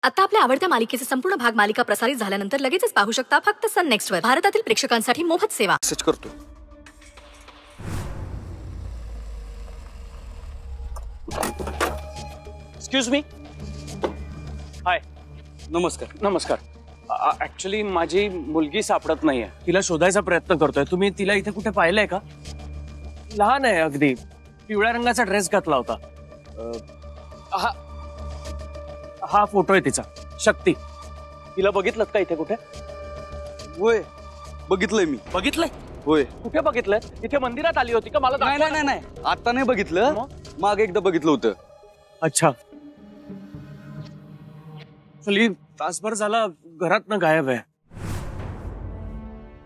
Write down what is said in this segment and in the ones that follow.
आता आपल्या आवडत्या मालिकेचे संपूर्ण भाग मालिका प्रसारित झाल्यानंतर लगेचच पाहू शकता फक्त सन नेक्स्ट वर. भारतातील प्रेक्षकांसाठी मोफत सेवा. मेसेज करतो. Excuse me. हाय. नमस्कार. नमस्कार. ऍक्च्युली माझी मुलगी सापडत नाहीये. तिला शोधायचा प्रयत्न करतोय. तुम्ही तिला इथे कुठे पाहिलंय का? लहान आहे अगदी. पिवळ्या रंगाचा ड्रेस घातला होता. हा फोटो आहे तिचा. शक्ती. तिला बघितलं का इथे कुठे? होय, बघितलंय मी. बघितलंय? होय. कुठे बघितलंय? इथे मंदिरात आली होती का? मला नाही, आता नाही बघितलं. मागे एकदा बघितलं होतं. अच्छा. चली तासभर झाला घरातनं गायब आहे.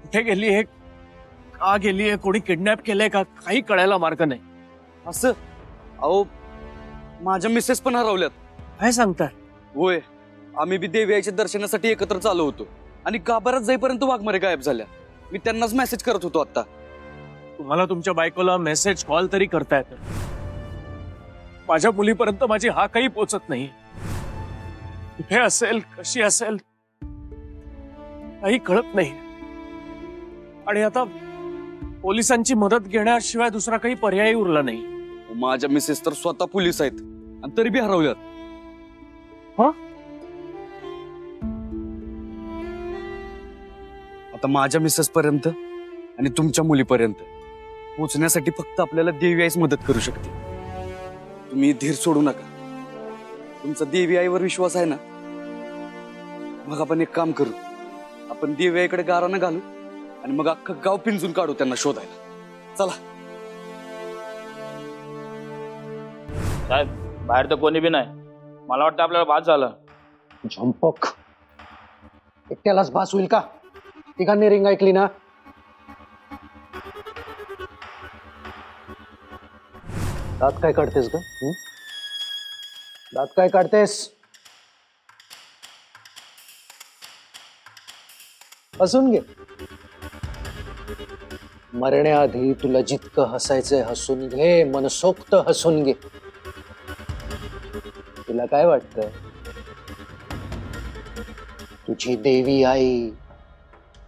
कुठे गेली आहे, का गेली आहे, कोणी किडनॅप केलंय का, काही कळायला मार्ग नाही. असं? अहो, माझ्या मिसेस पण हरवल्यात. काय सांगताय? होय, आम्ही बी देवी आईच्या दर्शनासाठी एकत्र चालू होतो आणि गाभारात जाईपर्यंत वाघमारे गायब झाल्या. मी त्यांनाच मेसेज करत होतो. आता तुम्हाला तुमच्या बायकोला मेसेज कॉल तरी करता येतं. माझ्या मुलीपर्यंत माझी हा काही पोचत नाही. कुठे असेल, कशी असेल, काही कळत नाही. आणि आता पोलिसांची मदत घेण्याशिवाय दुसरा काही पर्याय उरला नाही. माझ्या मिसेस तर स्वतः पोलीस आहेत आणि तरी बी हरवल्यात. आता माझ्या मिसेस पर्यंत आणि तुमच्या मुलीपर्यंत पोहोचण्यासाठी फक्त आपल्याला देवी आईच मदत करू शकते. तुम्ही धीर सोडू नका. तुमचा देवी आईवर विश्वास आहे ना? मग आपण एक काम करू. आपण देवी आईकडे गारानं घालू आणि मग अख्खं गाव पिंजून काढू त्यांना शोधायला. चला. साहेब, बाहेर तर कोणी बी नाही. मला वाटतं आपल्याला भास झालं. झंपक. एकट्यालाच भास होईल का? तिघांनी रिंग ऐकली ना? दात काय काढतेस ग? दात काय काढतेस? हसून घे. मरण्याआधी तुला जितकं हसायचंय हसून घे. मनसोक्त हसून घे. तुला काय वाटतं? तुझी देवी आई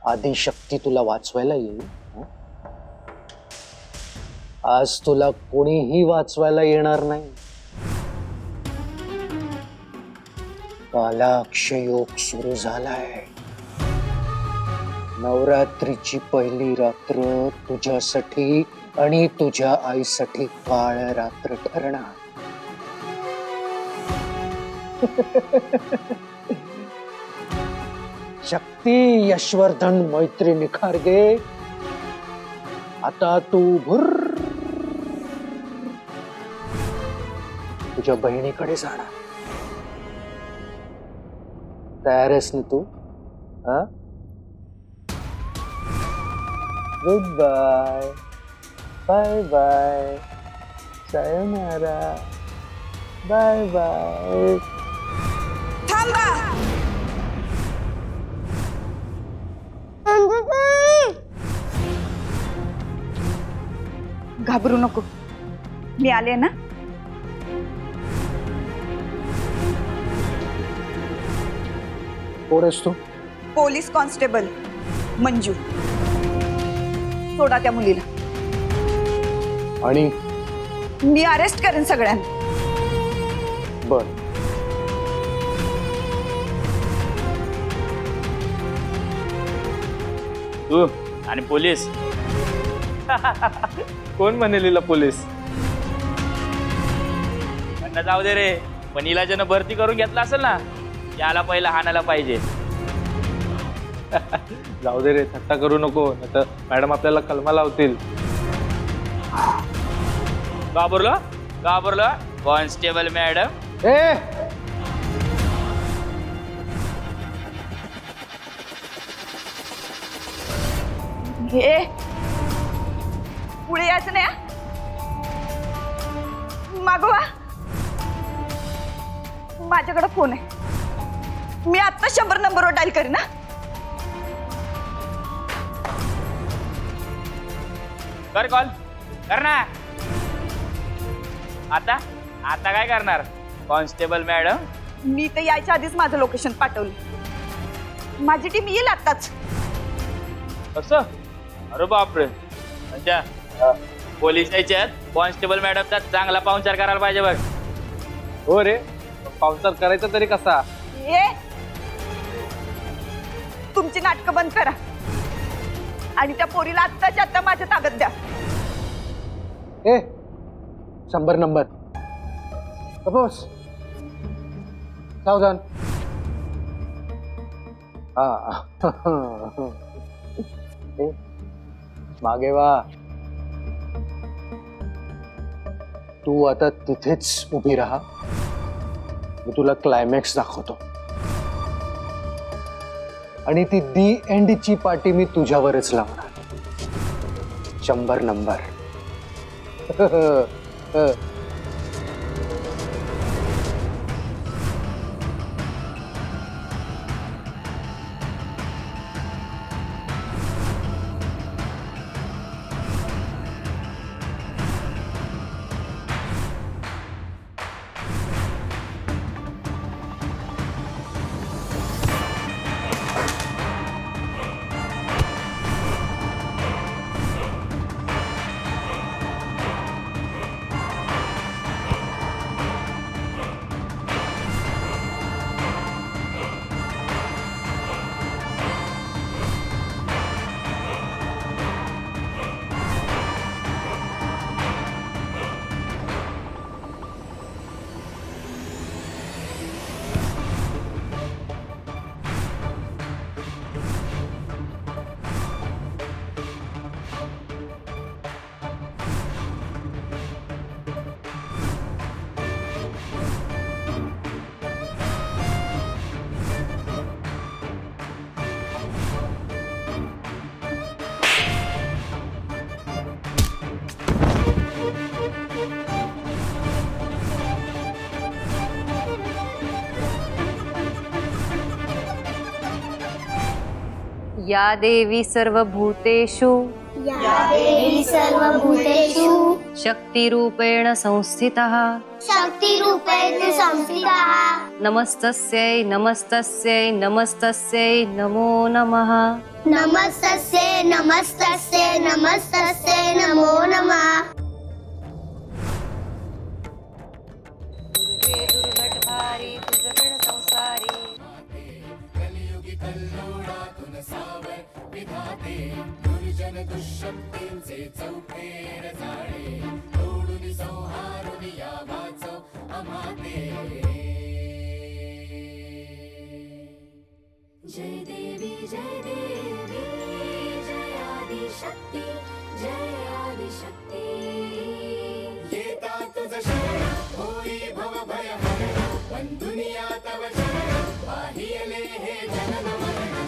आदिशक्ती तुला वाचवायला येईल? आज तुला कोणीही वाचवायला येणार नाही. कालाक्षयोग सुरू झालाय. नवरात्रीची पहिली रात्र तुझ्यासाठी आणि तुझ्या आईसाठी काळ रात्र ठरणार. शक्ती, यशवर्धन, मैत्रिणी खारगे, आता तू भुर्र तुझ्या बहिणीकडे जाणार. तयार आहेस ना तू? हा? Good bye. Bye bye. सायोनारा. Bye bye. थांबा. घाबरू नको. मी आले ना. कोण आहेस तू? Police constable Manju. सोडा त्या मुलीला. आणि मी अरेस्ट करेन सगळ्यांना. बर. तू आणि पोलीस. कोण म्हणेल पोलीस? त्यांना जाऊ दे रे. पण हिला ज्यानं भरती करून घेतला असेल ना, याला पहिला हाणायला पाहिजे. जाऊ दे रे, थट्टा करू नको, नाहीतर मॅडम आपल्याला कलमा लावतील. घाबरलो कॉन्स्टेबल मॅडम. ए हे पुढे यायचं नाही. मागवा. माझ्याकडे फोन आहे. मी आता 100 नंबरवर डायल करेन ना. कर कॉल. कर ना. आता आता काय करणार कॉन्स्टेबल मॅडम? मी तर यायच्या आधीच माझं लोकेशन पाठवलं. माझी टीम येईल आताच. असं? अरे बापरे. अच्छा, पोलीस यायच्यात, कॉन्स्टेबल मॅडमचा चांगला पाहुणचार करायला पाहिजे बघ. हो रे, पाहुणचार करायचा तरी कसा? ये, तुमची नाटकं बंद करा आणि त्या पोरीला आत्ताच्या आत्ता माझ्या ताब्यात द्या. 100 नंबर. बस सावधान. मागे वा. तू आता तिथेच उभी राहा. मी तुला क्लायमॅक्स दाखवतो आणि ती दी एंडची पार्टी मी तुझ्यावरच लावणार. 100 नंबर. या देवी सर्वभूतेषु शक्तिरूपेण संस्थितः नमस्तस्यै नमस्तस्यै नमस्तस्यै नमो नमः. नमस्तस्यै नमस्तस्यै नमस्तस्यै नमो नमः. दुर्गे दुर्घटभारी दुर्जन संसारी जय देवी जय आदिशक्ती जय आदिशक्ती. तुझं शरण होई भव भय हरण पण दुनिया तव चरण पाहियले हे जनन मरण.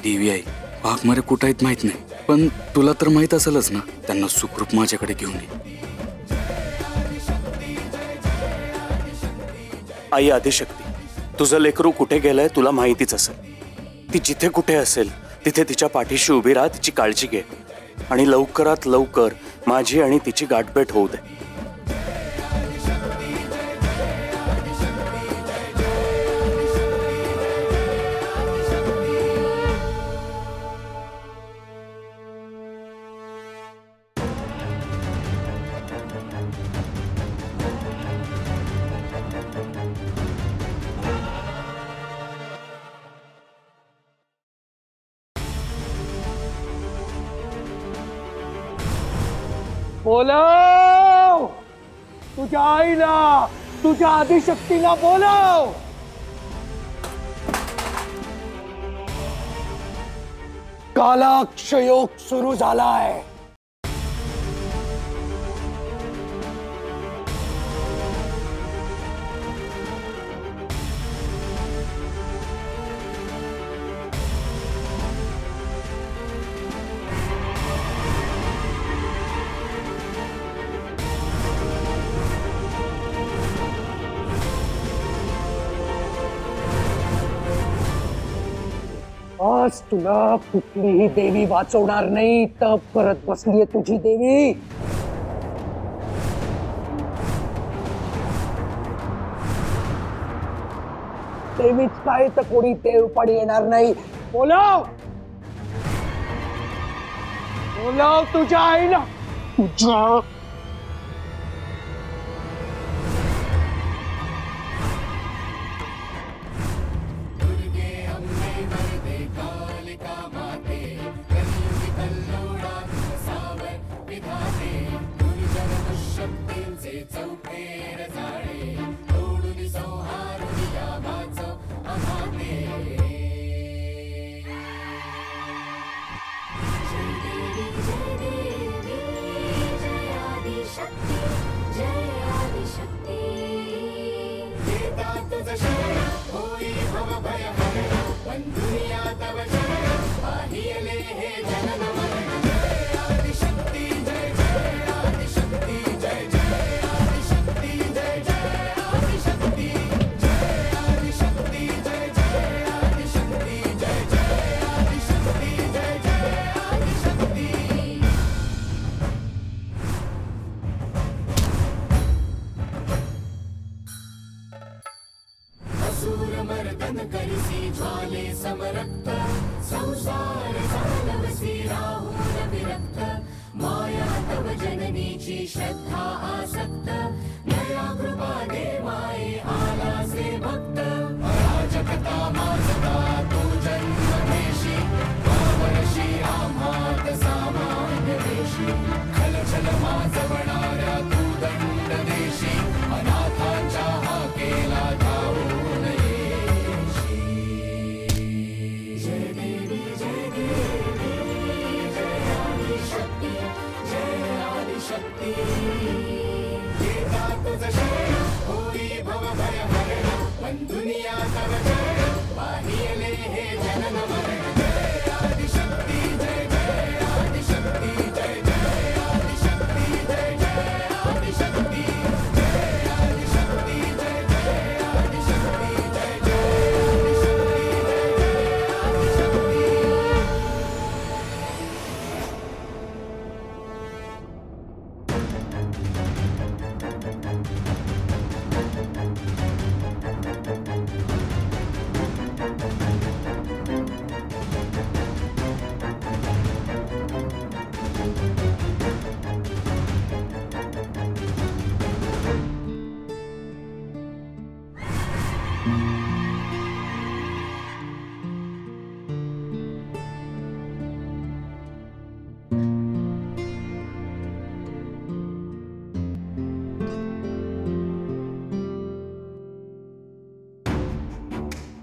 देवी आई वाघमारे कुठं आहेत माहित नाही, पण तुला तर माहित असेलच ना. त्यांना सुखरूप माझ्याकडे घेऊन ये. आई आदिशक्ती, तुझं लेकरू कुठे गेलंय तुला माहितीच असेल. ती जिथे कुठे असेल तिथे तिच्या पाठीशी उभी राहा, तिची काळजी घे आणि लवकरात लवकर माझी आणि तिची गाठभेट होऊ दे. बोलव तुझ्या आईला, तुझ्या आदिशक्तीला बोलव. कालाक्षयोग सुरू झालाय. आज तुला कुठलीही देवी वाचवणार नाही. तप करत बसलीये तुझी देवी. तेवीच काय तर कोणी तेव पण येणार नाही. बोलव बोलव तुझ्या आईला. तुझ्या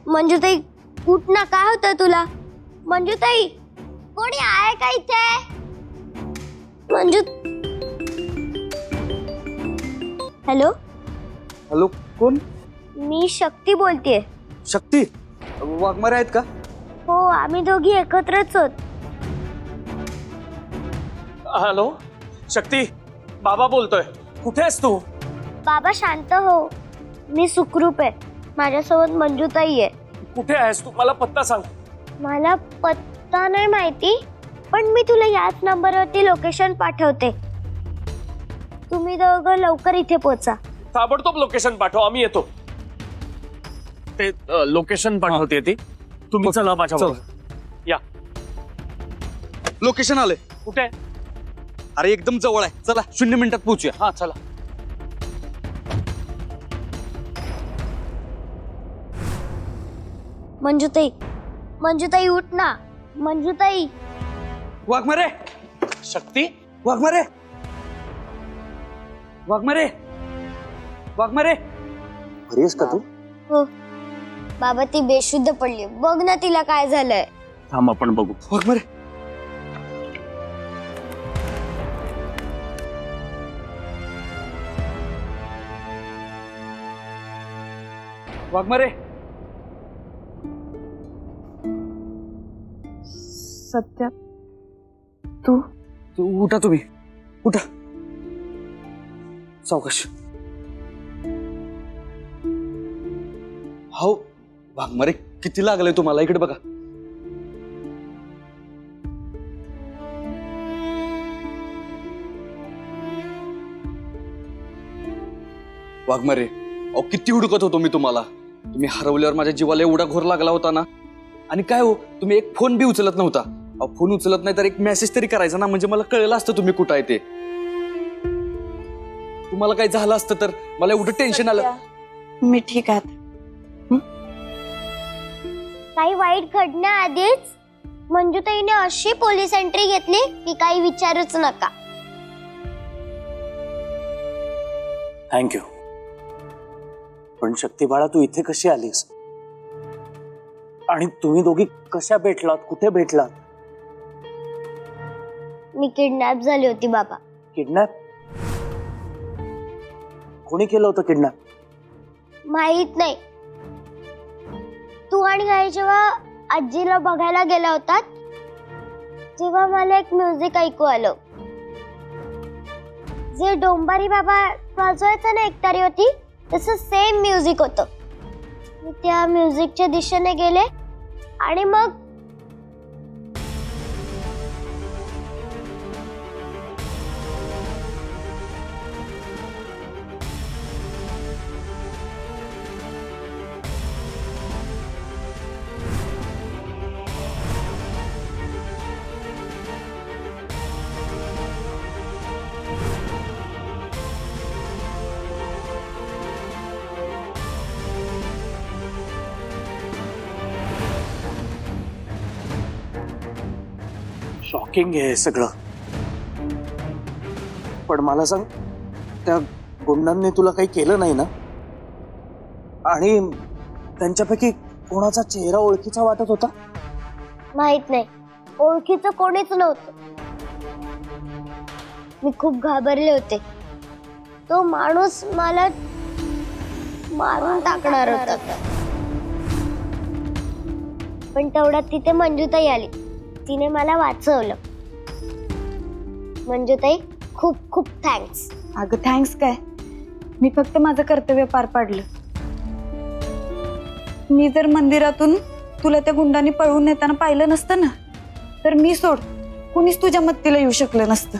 मंजुताई उठ ना, काय होतं तुला? मंजुताई कोणी आहे का इथे? मंजू हॅलो हॅलो, कोण? मी शक्ती बोलतेय. शक्ती वाघमारे आहेत का? हो, आम्ही दोघी एकत्रच आहोत. हॅलो शक्ती, बाबा बोलतोय. कुठे आहेस तू? बाबा शांत हो, मी सुखरूप आहे. माझ्यासोबत मंजुताई आहे. कुठे आहेस तू? मला पत्ता सांग. मला पत्ता नाही माहिती, पण मी तुला याच नंबरवरती लोकेशन पाठवते. तुम्ही दोघं लवकर इथे पोहोचा. ताबडतोब लोकेशन पाठव, आम्ही येतो. ते लोकेशन पाठवते ती. तुम्ही चला माझ्याबरोबर. या. लोकेशन आलंय. कुठे? अरे एकदम जवळ आहे. चला 0 मिनिटात पोहोचूया. हा चला. मंजुताई, मंजुताई उठ ना. मंजुताई. वाघमारे. शक्ती. वाघमारे. वाघमारे. वाघमारे. बरी आहेस का तू? हो बाबा, ती बेशुद्ध पडली. बघ ना तिला काय झालंय. थांब आपण बघू. वाघमारे. वाघमारे. सत्या तू उठा, तुम्ही उठा. सावकाश. हो वाघमारे, किती लागलंय तुम्हाला? इकडे बघा. वाघमारे, अहो किती हुडकत होतो मी तुम्हाला. तुम्ही हरवल्यावर माझ्या जीवाला एवढा घोर लागला होता ना. आणि काय हो, तुम्ही एक फोन बी उचलत नव्हता. फोन उचलत नाही तर एक मेसेज तरी करायचा ना, म्हणजे मला कळलं असतं तुम्ही कुठं आहे ते. तुम्हाला काही झालं असतं तर मला एवढं टेन्शन आलं. मी ठीक आहे. काही वाईट घडण्याआधीच मंजुताईने अशी पोलीस एंट्री घेतली की काही विचारूच नका. थँक्यू. पण शक्ती बाळा, तू इथे कशी आलीस आणि तुम्ही दोघी कशा भेटलात, कुठे भेटलात? मी किडनॅप झाली होती बाबा. किडनॅप? कोणी केलं होतं किडनॅप? माहित नाही. तू आणि आई जेव्हा आजीला बघायला गेला होतात तेव्हा मला एक म्युझिक ऐकू आलं. जे डोंबारी बाबा वाजवायचं ना एकतारी होती, तसं सेम म्युझिक होतं. मी त्या म्युझिकच्या दिशेने गेले आणि मग शॉकिंग आहे सगळं. पण मला सांग, त्या गुंडांनी तुला काही केलं नाही ना? आणि त्यांच्यापैकी कोणाचा चेहरा ओळखीचा वाटत होता? माहित नाही, ओळखीचं कोणीच नव्हतं. मी खूप घाबरले होते. तो माणूस मला मारून टाकणार होता. पण तेवढ्यात तिथे मंजुताई आली. तिने मला वाचवलं. मंजुताई, खूप खूप थँक्स. अगं थँक्स काय, मी फक्त माझं कर्तव्य पार पाडलं. मी जर मंदिरातून तुला त्या गुंडांनी पळवून नेताना पाहिलं नसतं ना, तर मी सोड कुणीच तुझ्या मदतीला येऊ शकलं नसतं.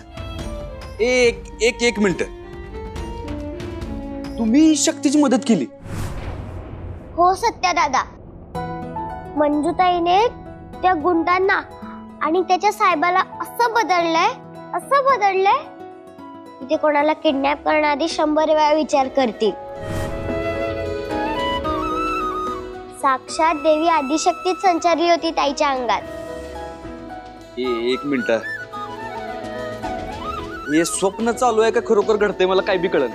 एक मिनिट, तुम्ही शक्तीची मदत केली? हो सत्या दादा. मंजुताईने त्या गुंडांना आणि त्याच्या साहेबाला असं बदललंय की ते कोणाला किडनॅप करण्याआधी 100 वेळा विचार करतील. साक्षात देवी आदिशक्तीच संचारली होती ताईच्या अंगात. एक मिनिट, हे स्वप्न चालू आहे का खरोखर घडतंय मला काही बी कळलं.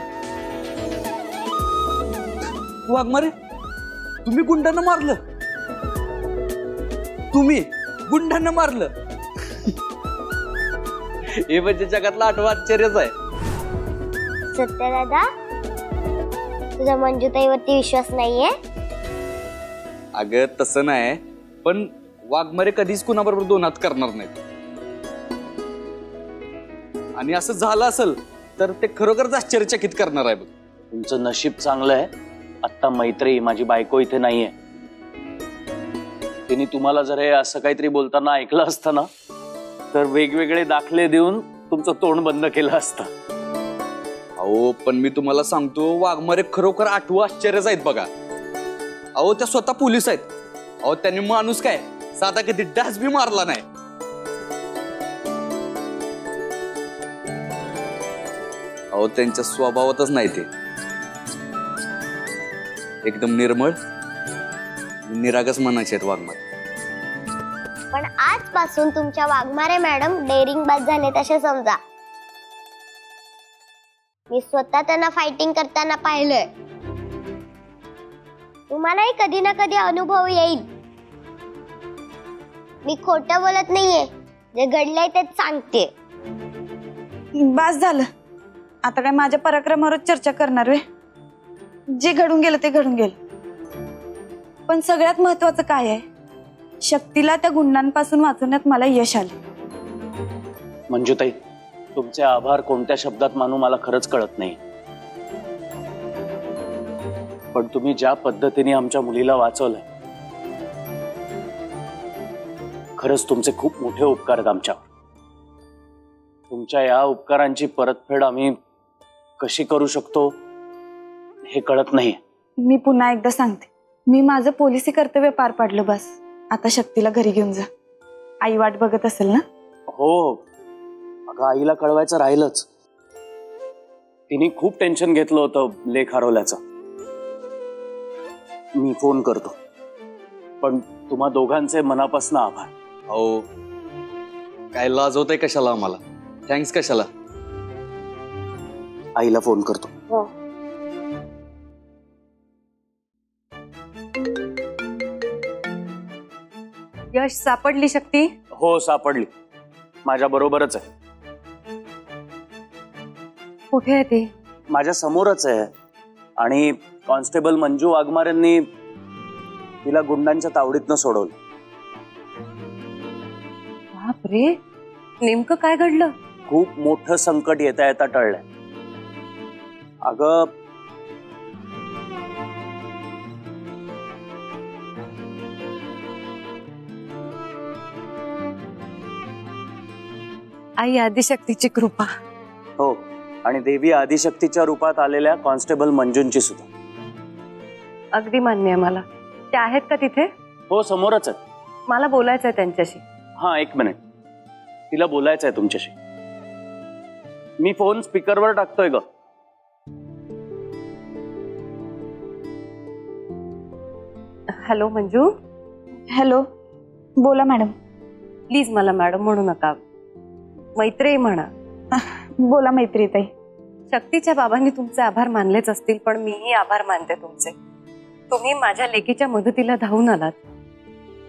वाघमारे, तुम्ही गुंडांना मारलं? तुम्ही गुंडांना मारलं? हे म्हणजे जगातला 8वं आश्चर्यच आहे. सत्य दादा, तुझा मंजुताईवरती विश्वास नाहीये? अगं तसं नाही, पण वाघमारे कधीच कुणाबरोबर 2 हात करणार नाहीत. आणि असं झालं असेल तर ते खरोखरच आश्चर्यचकित करणार आहे. तुमचं नशीब चांगलं आहे, आत्ता मैत्री माझी बायको इथे नाहीये. तिने तुम्हाला जर हे असं काहीतरी बोलताना ऐकलं असतं ना, तर वेगवेगळे दाखले देऊन तुमचं तोंड बंद केलं असतं. अहो पण मी तुम्हाला सांगतो, वाघमारे खरोखर 8वं आश्चर्यच आहेत बघा. अहो त्या स्वतः पोलीस आहेत. अहो त्यांनी माणूस काय साधा कधी डास बी मारला नाही. अहो त्यांच्या स्वभावातच नाही ते. एकदम निर्मळ निरागस मनाचे आहेत वाघमारे. पण आजपासून तुमच्या वाघमारे मॅडम डेअरिंग बाज झालेत असे समजा. मी स्वतः त्यांना फायटिंग करताना पाहिलंय. तुम्हालाही कधी ना कधी अनुभव येईल. मी खोटं बोलत नाहीये, जे घडलंय तेच सांगते. बास झालं, आता काय माझ्या पराक्रमावर चर्चा करणार वे? जे घडून गेलं ते घडून गेलं. पण सगळ्यात महत्वाचं काय आहे, शक्तीला त्या गुंडांपासून वाचवण्यात मला यश आले. मंजुताई, तुमचे आभार कोणत्या शब्दात मानू मला खरंच कळत नाही. पण तुम्ही ज्या पद्धतीने आमच्या मुलीला वाचवलंय, खरंच तुमचे खूप मोठे उपकार आहेत आमच्यावर. तुमच्या या उपकारांची परतफेड आम्ही कशी करू शकतो हे कळत नाही. मी पुन्हा एकदा सांगते, मी माझं पोलिसी कर्तव्य पार पाडलं बस. आता शक्तीला घरी घेऊन जा. आई वाट बघत असेल ना. हो अगं आईला कळवायचं राहिलंच. तिने खूप टेन्शन घेतलं होतं लेख हरवल्याचं. मी फोन करतो. पण तुम्हा दोघांचे मनापासून आभार. हो काय लाजवतंय कशाला आम्हाला, थँक्स कशाला. आईला फोन करतो. हो. यश सापडली शक्ती? हो सापडली, माझ्या बरोबरच आहे. कुठे आहे ती? माझ्या समोरच आहे. आणि कॉन्स्टेबल मंजू वाघमारेंनी तिला गुंडांच्या तावडीतनं सोडवलं. बापरे, नेमकं काय घडलं? खूप मोठं संकट येता येता टळलंय. अगं आई आदिशक्तीची कृपा. हो, आणि देवी आदिशक्तीच्या रूपात आलेल्या कॉन्स्टेबल मंजूंची सुद्धा. अगदी मान्य आहे मला. ते आहेत का तिथे? हो समोरच आहेत. मला बोलायचं आहे त्यांच्याशी. हा एक मिनिट, तिला बोलायचं आहे तुमच्याशी. मी फोन स्पीकरवर टाकतोय ग. हॅलो मंजू. हॅलो, बोला मॅडम. प्लीज मला मॅडम म्हणू नका, मैत्री म्हणा. बोला मैत्री ताई. शक्तीच्या बाबांनी तुमचे आभार मानलेच असतील, पण मीही आभार मानते तुमचे. तुम्ही माझ्या लेकीच्या मदतीला धावून आलात.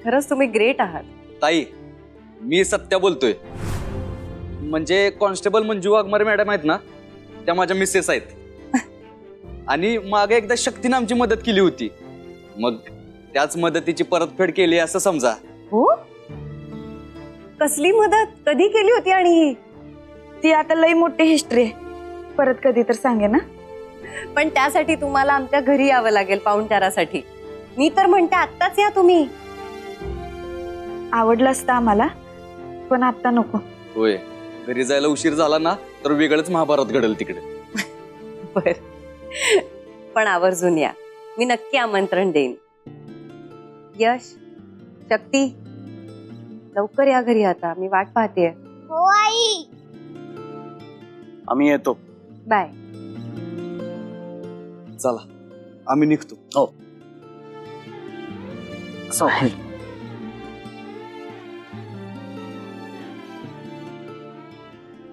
खरंच तुम्ही ग्रेट आहात. ताई मी सत्य बोलतोय. म्हणजे कॉन्स्टेबल मंजू वाघमारे मॅडम आहेत ना, त्या माझ्या मिसेस आहेत. आणि मागे एकदा शक्तीने आमची मदत केली होती, मग त्याच मदतीची परतफेड केली असं समजा. हो, कसली मदत, कधी केली होती? आणि ती आता लई मोठी हिस्ट्री आहे, परत कधी तर सांगे ना. पण त्यासाठी तुम्हाला आमच्या घरी यावं लागेल पाहुणचारासाठी. मी तर म्हणते आत्ताच या तुम्ही. आवडलं असतं आम्हाला, पण आता नको. होय, घरी जायला उशीर झाला ना तर वेगळंच महाभारत घडेल तिकडे. बर, पण आवर्जून या, मी नक्की आमंत्रण देईन. यश, शक्ती, लवकर या घरी, आता मी वाट पाहते. हो आई. आम्ही येतो. बाय. चला आम्ही निघतो. हो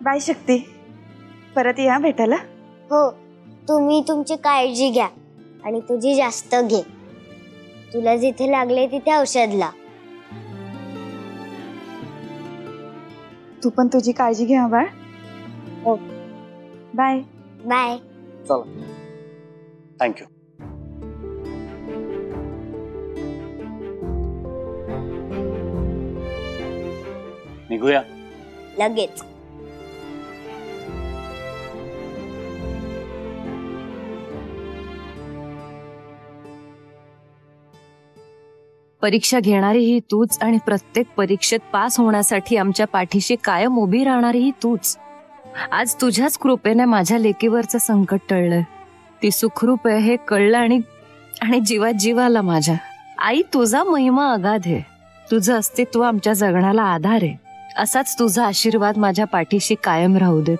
बाय शक्ती, परत या भेटायला. हो, तुम्ही तुमची काळजी घ्या आणि तुझी जास्त घे. तुला जिथे लागले तिथे औषध ला. तू पण तुझी काळजी घे बाळ. हो. बाय. बाय. चला. थँक्यू. निघूया लगेच. परीक्षा घेणारीही तूच आणि प्रत्येक परीक्षेत पास होण्यासाठी आमच्या पाठीशी कायम उभी राहणारीही तूच. आज तुझ्याच कृपेने माझ्या लेकीवरचं संकट टळलंय. ती सुखरूप आहे हे कळलं आणि जीवात जीव आला माझ्या. आई, तुझा महिमा अगाध आहे. तुझं अस्तित्व आमच्या जगण्याला आधार आहे. असाच तुझा आशीर्वाद माझ्या पाठीशी कायम राहू देत.